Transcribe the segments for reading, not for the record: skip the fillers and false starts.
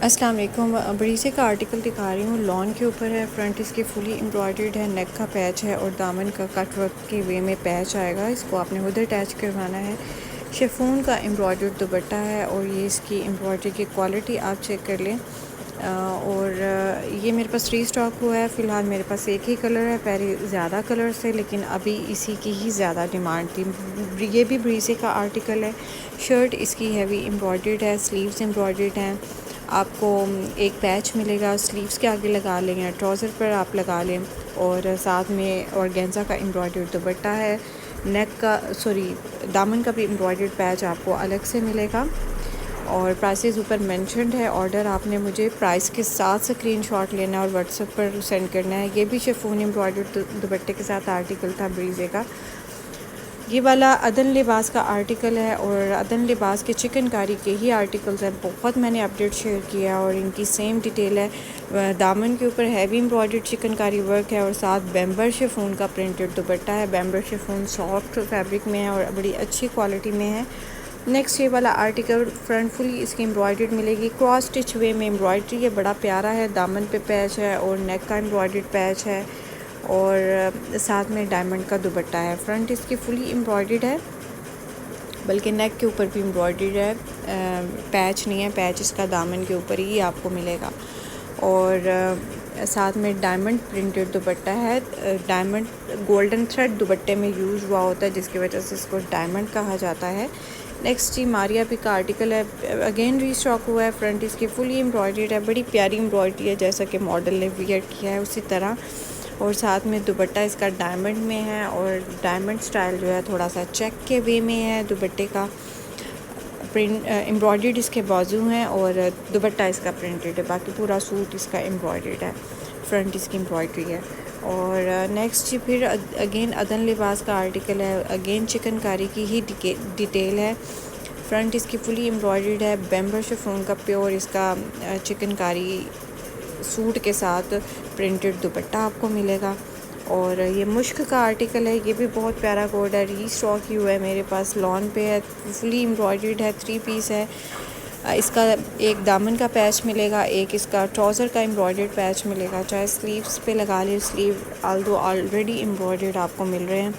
अस्सलाम वालेकुम। ब्रीसे का आर्टिकल दिखा रही हूँ। लॉन के ऊपर है, फ्रंट इसकी फुली एम्ब्रॉयडर्ड है, नेक का पैच है और दामन का कट वर्क के वे में पैच आएगा। इसको आपने खुद अटैच करवाना है। शिफॉन का एम्ब्रॉयडर्ड दुपट्टा है और ये इसकी एम्ब्रॉयडरी की क्वालिटी आप चेक कर लें। ये मेरे पास रीस्टॉक हुआ है। फ़िलहाल मेरे पास एक ही कलर है, पहले ज़्यादा कलर्स थे लेकिन अभी इसी की ही ज़्यादा डिमांड थी। ये भी ब्रीसे का आर्टिकल है। शर्ट इसकी हैवी एम्ब्रॉयडर्ड है, स्लीव्स एम्ब्रॉयडर्ड हैं। आपको एक पैच मिलेगा, स्लीव्स के आगे लगा लें या ट्राउज़र पर आप लगा लें। और साथ में ऑर्गेन्जा का एम्ब्रॉयडर्ड दुपट्टा है। दामन का भी एम्ब्रॉयडर्ड पैच आपको अलग से मिलेगा। और प्राइसेस ऊपर मेंशन्ड है। ऑर्डर आपने मुझे प्राइस के साथ स्क्रीनशॉट लेना और व्हाट्सएप पर सेंड करना है। ये भी शिफॉन एम्ब्रॉयडर्ड दुपट्टे के साथ आर्टिकल था ब्रीजे का। ये वाला अदन लिबास का आर्टिकल है और अदन लिबास के चिकनकारी के ही आर्टिकल्स हैं। बहुत मैंने अपडेट शेयर किया और इनकी सेम डिटेल है। दामन के ऊपर हैवी एम्ब्रॉयडर्ड चिकनकारी वर्क है और साथ बैम्बर शिफॉन का प्रिंटेड दुपट्टा है। बैम्बर शिफॉन सॉफ्ट फैब्रिक में है और बड़ी अच्छी क्वालिटी में है। नेक्स्ट ये वाला आर्टिकल फ्रंट फुली इसकी एम्ब्रॉयडर्ड मिलेगी, क्रॉस स्टिच वे में एम्ब्रॉयडरी है, बड़ा प्यारा है। दामन पे पैच है और नेक का एम्ब्रॉयडर्ड पैच है और साथ में डायमंड का दुपट्टा है। फ्रंट इसकी फुली एम्ब्रॉयडर्ड है, बल्कि नेक के ऊपर भी एम्ब्रॉयडर्ड है। पैच नहीं है, पैच इसका दामन के ऊपर ही आपको मिलेगा। और साथ में डायमंड प्रिंटेड दुपट्टा है। डायमंड गोल्डन थ्रेड दुपट्टे में यूज़ हुआ होता है जिसकी वजह से इसको डायमंड कहा जाता है। नेक्स्ट जी मारिया पी का आर्टिकल है, अगेन रीस्टॉक हुआ है। फ्रंट इसकी फुली एम्ब्रॉयडर्ड है, बड़ी प्यारी एम्ब्रॉयडरी है जैसा कि मॉडल ने वियर किया है उसी तरह। और साथ में दुपट्टा इसका डायमंड में है और डायमंड स्टाइल जो है थोड़ा सा चेक के वे में है। दुपट्टे का प्रिंट एम्ब्रॉयडर्ड इसके बाजू हैं और दुपट्टा इसका प्रिंटेड है। बाकी पूरा सूट इसका एम्ब्रॉयडर्ड है, फ्रंट इसकी एम्ब्रॉयडरी है। और नेक्स्ट जी फिर अगेन अदन लिबास का आर्टिकल है, अगेन चिकनकारी की ही डिटेल है। फ्रंट इसकी फुली एम्ब्रॉयडर्ड है, बैम्बर शिफॉन का प्योर इसका चिकनकारी सूट के साथ प्रिंटेड दुपट्टा आपको मिलेगा। और ये मुश्क का आर्टिकल है, ये भी बहुत प्यारा कोड है, रीस्टॉक ही हुआ है मेरे पास। लॉन पे है, फुली एम्ब्रॉयडर्ड है, 3 पीस है। इसका एक दामन का पैच मिलेगा, एक इसका ट्राउज़र का एम्ब्रॉयडर्ड पैच मिलेगा। चाहे स्लीव्स पे लगा ले, स्लीव ऑलरेडी एम्ब्रॉयडर्ड आपको मिल रहे हैं।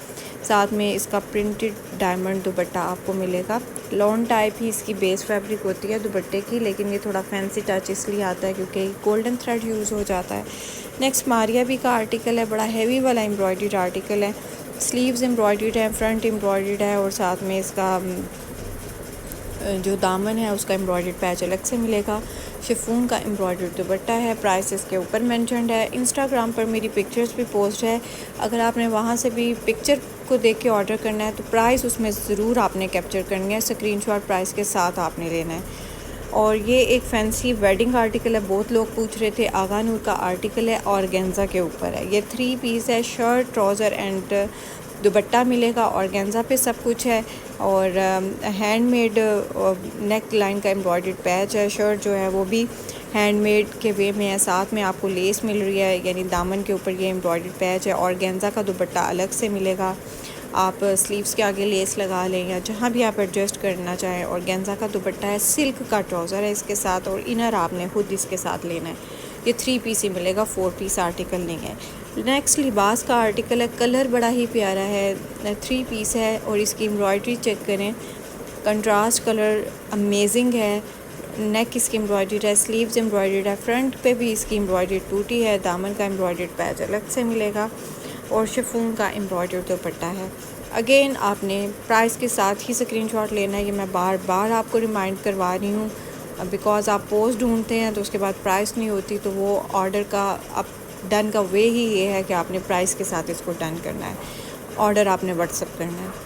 साथ में इसका प्रिंटेड डायमंड दुपट्टा आपको मिलेगा। लॉन टाइप ही इसकी बेस फैब्रिक होती है दुपट्टे की, लेकिन ये थोड़ा फैंसी टच इसलिए आता है क्योंकि गोल्डन थ्रेड यूज़ हो जाता है। नेक्स्ट मारिया भी का आर्टिकल है, बड़ा हैवी वाला एम्ब्रॉयडर्ड आर्टिकल है। स्लीव्स एम्ब्रॉयडर्ड है, फ्रंट एम्ब्रॉयडर्ड है और साथ में इसका जो दामन है उसका एम्ब्रॉयडर्ड पैच अलग से मिलेगा। शिफॉन का एम्ब्रॉयडर्ड दुपट्टा है, प्राइस इसके ऊपर मेंशन्ड है। इंस्टाग्राम पर मेरी पिक्चर्स भी पोस्ट है, अगर आपने वहाँ से भी पिक्चर को देख के ऑर्डर करना है तो प्राइस उसमें ज़रूर आपने कैप्चर करनी है, स्क्रीनशॉट प्राइस के साथ आपने लेना है। और ये एक फैंसी वेडिंग आर्टिकल है, बहुत लोग पूछ रहे थे। आगा नूर का आर्टिकल है, ऑर्गेन्जा के ऊपर है। ये 3 पीस है, शर्ट ट्राउज़र एंड दुपट्टा मिलेगा। ऑर्गेन्जा पे सब कुछ है और हैंडमेड नेक लाइन का एम्ब्रॉयडर्ड पैच है। शर्ट जो है वो भी हैंडमेड के वे में है, साथ में आपको लेस मिल रही है, यानी दामन के ऊपर ये एम्ब्रॉयडर्ड पैच है। ऑर्गेन्जा का दुपट्टा अलग से मिलेगा, आप स्लीव्स के आगे लेस लगा लें या जहाँ भी आप एडजस्ट करना चाहें। ऑर्गेन्जा का दुपट्टा है, सिल्क का ट्राउज़र है इसके साथ और इनर आपने खुद इसके साथ लेना है। ये 3 पीस ही मिलेगा, 4 पीस आर्टिकल नहीं है। नेक्स्ट लिबास का आर्टिकल है, कलर बड़ा ही प्यारा है, 3 पीस है और इसकी एम्ब्रॉयडरी चेक करें, कंट्रास्ट कलर अमेजिंग है। नेक इसकी एम्ब्रॉयडर्ड है, स्लीव्स एम्ब्रॉयडर्ड है, फ्रंट पे भी इसकी एम्ब्रॉयडरी टूटी है। दामन का एम्ब्रॉयडर्ड पैच अलग से मिलेगा और शिफॉन का एम्ब्रॉयडर्ड दुपट्टा है। अगेन आपने प्राइस के साथ ही स्क्रीनशॉट लेना है, ये मैं बार बार आपको रिमाइंड करवा रही हूँ बिकॉज़ आप पोस्ट ढूंढते हैं तो उसके बाद प्राइस नहीं होती, तो वो ऑर्डर का आप डन का वे ही ये है कि आपने प्राइस के साथ इसको डन करना है। ऑर्डर आपने व्हाट्सएप करना है।